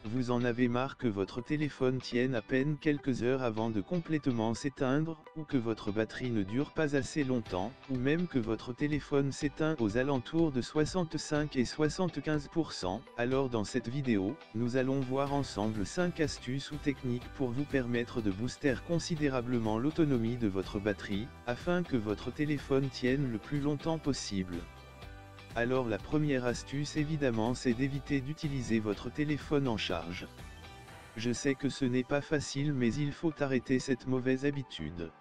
Vous en avez marre que votre téléphone tienne à peine quelques heures avant de complètement s'éteindre, ou que votre batterie ne dure pas assez longtemps, ou même que votre téléphone s'éteint aux alentours de 65 et 75%, alors dans cette vidéo, nous allons voir ensemble 5 astuces ou techniques pour vous permettre de booster considérablement l'autonomie de votre batterie, afin que votre téléphone tienne le plus longtemps possible. Alors la première astuce évidemment c'est d'éviter d'utiliser votre téléphone en charge. Je sais que ce n'est pas facile mais il faut arrêter cette mauvaise habitude.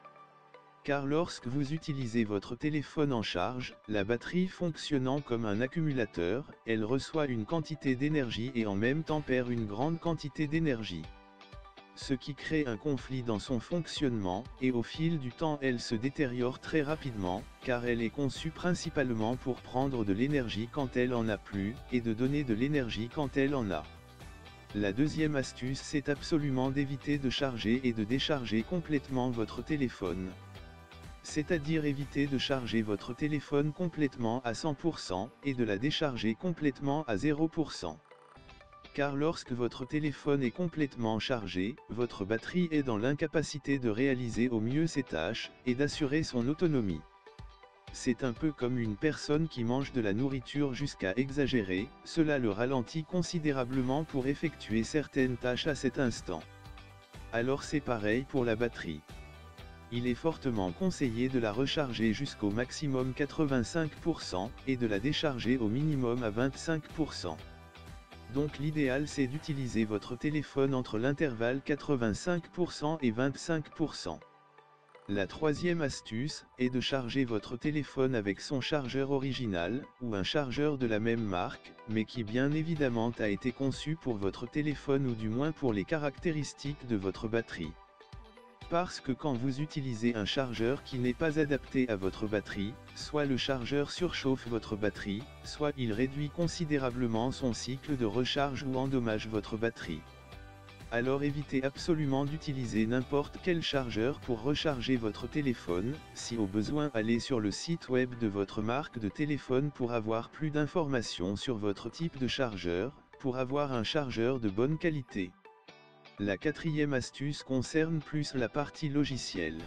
Car lorsque vous utilisez votre téléphone en charge, la batterie fonctionnant comme un accumulateur, elle reçoit une quantité d'énergie et en même temps perd une grande quantité d'énergie. Ce qui crée un conflit dans son fonctionnement, et au fil du temps elle se détériore très rapidement, car elle est conçue principalement pour prendre de l'énergie quand elle en a plus, et de donner de l'énergie quand elle en a. La deuxième astuce c'est absolument d'éviter de charger et de décharger complètement votre téléphone. C'est-à-dire éviter de charger votre téléphone complètement à 100%, et de la décharger complètement à 0%. Car lorsque votre téléphone est complètement chargé, votre batterie est dans l'incapacité de réaliser au mieux ses tâches, et d'assurer son autonomie. C'est un peu comme une personne qui mange de la nourriture jusqu'à exagérer, cela le ralentit considérablement pour effectuer certaines tâches à cet instant. Alors c'est pareil pour la batterie. Il est fortement conseillé de la recharger jusqu'au maximum 85%, et de la décharger au minimum à 25%. Donc l'idéal c'est d'utiliser votre téléphone entre l'intervalle 85% et 25%. La troisième astuce, est de charger votre téléphone avec son chargeur original, ou un chargeur de la même marque, mais qui bien évidemment a été conçu pour votre téléphone ou du moins pour les caractéristiques de votre batterie. Parce que quand vous utilisez un chargeur qui n'est pas adapté à votre batterie, soit le chargeur surchauffe votre batterie, soit il réduit considérablement son cycle de recharge ou endommage votre batterie. Alors évitez absolument d'utiliser n'importe quel chargeur pour recharger votre téléphone, si au besoin allez sur le site web de votre marque de téléphone pour avoir plus d'informations sur votre type de chargeur, pour avoir un chargeur de bonne qualité. La quatrième astuce concerne plus la partie logicielle.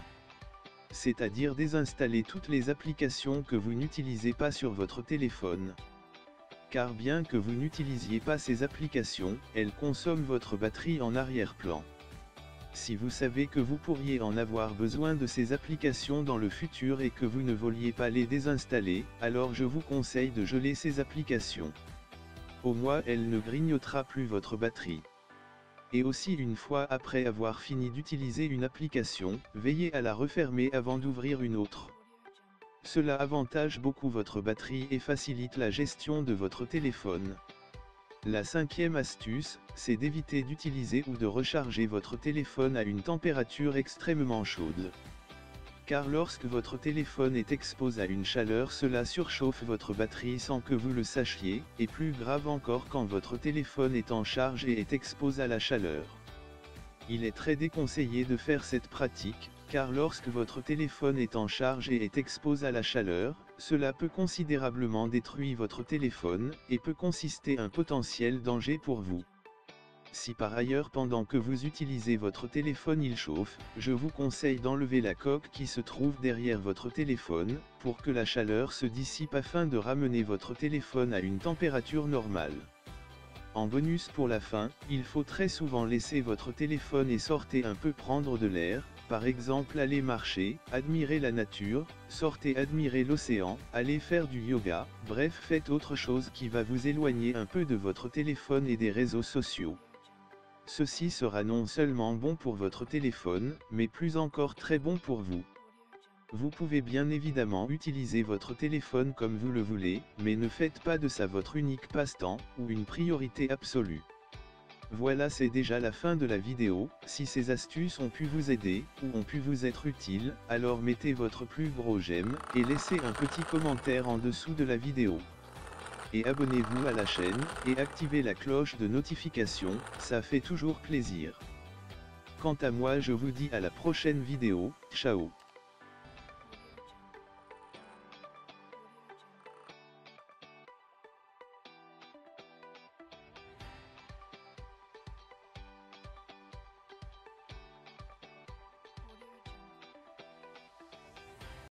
C'est-à-dire désinstaller toutes les applications que vous n'utilisez pas sur votre téléphone. Car bien que vous n'utilisiez pas ces applications, elles consomment votre batterie en arrière-plan. Si vous savez que vous pourriez en avoir besoin de ces applications dans le futur et que vous ne vouliez pas les désinstaller, alors je vous conseille de geler ces applications. Au moins elle ne grignotera plus votre batterie. Et aussi une fois après avoir fini d'utiliser une application, veillez à la refermer avant d'ouvrir une autre. Cela avantage beaucoup votre batterie et facilite la gestion de votre téléphone. La cinquième astuce, c'est d'éviter d'utiliser ou de recharger votre téléphone à une température extrêmement chaude. Car lorsque votre téléphone est exposé à une chaleur cela surchauffe votre batterie sans que vous le sachiez, et plus grave encore quand votre téléphone est en charge et est exposé à la chaleur. Il est très déconseillé de faire cette pratique, car lorsque votre téléphone est en charge et est exposé à la chaleur, cela peut considérablement détruire votre téléphone, et peut consister un potentiel danger pour vous. Si par ailleurs pendant que vous utilisez votre téléphone il chauffe, je vous conseille d'enlever la coque qui se trouve derrière votre téléphone, pour que la chaleur se dissipe afin de ramener votre téléphone à une température normale. En bonus pour la fin, il faut très souvent laisser votre téléphone et sortez un peu prendre de l'air, par exemple aller marcher, admirer la nature, sortez admirer l'océan, allez faire du yoga, bref faites autre chose qui va vous éloigner un peu de votre téléphone et des réseaux sociaux. Ceci sera non seulement bon pour votre téléphone, mais plus encore très bon pour vous. Vous pouvez bien évidemment utiliser votre téléphone comme vous le voulez, mais ne faites pas de ça votre unique passe-temps, ou une priorité absolue. Voilà c'est déjà la fin de la vidéo, si ces astuces ont pu vous aider, ou ont pu vous être utiles, alors mettez votre plus gros j'aime, et laissez un petit commentaire en dessous de la vidéo. Et abonnez-vous à la chaîne, et activez la cloche de notification, ça fait toujours plaisir. Quant à moi je vous dis à la prochaine vidéo, ciao.